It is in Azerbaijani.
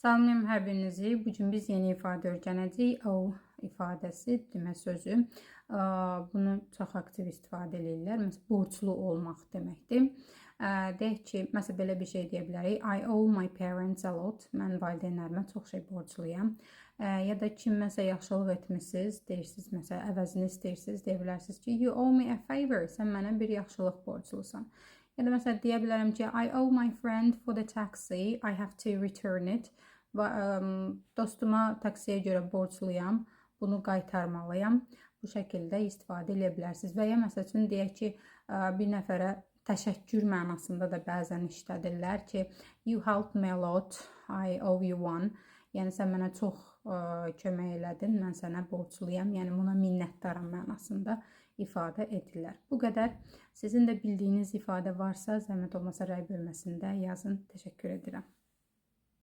Salamlayım hər birinizi. Bugün biz yeni ifadə öyrənəcəyik. Owe ifadəsi, demək sözü. Bunu çox aktiv istifadə edirlər. Məsələn, borclu olmaq deməkdir. Deyək ki, məsələn, belə bir şey deyə bilərik. I owe my parents a lot. Mən valideynlərimə çox şey borcluyam. Ya da kiməsə yaxşılıq etmisiniz, deyirsiniz, məsələn, əvəzini istəyirsiniz, deyə bilərsiniz ki, you owe me a favor. Sən mənə bir yaxşılıq borclusan. Ya da məsələn deyə bilərəm ki, I owe my friend for the taxi, I have to return it. Dostuma taksiyə görə borcluyam, bunu qaytarmalıyam. Bu şəkildə istifadə edə bilərsiniz. Və ya məsəl üçün deyək ki, bir nəfərə təşəkkür mənasında da bəzən işlədirlər ki, you helped me a lot, I owe you one. Yəni sən mənə çox kömək elədin, mən sənə borcluyam. Yəni buna minnətdaram mənasında ifadə edirlər. Bu qədər. Sizin də bildiyiniz ifadə varsa, zəhmət olmasa rəy bölməsində yazın. Təşəkkür edirəm.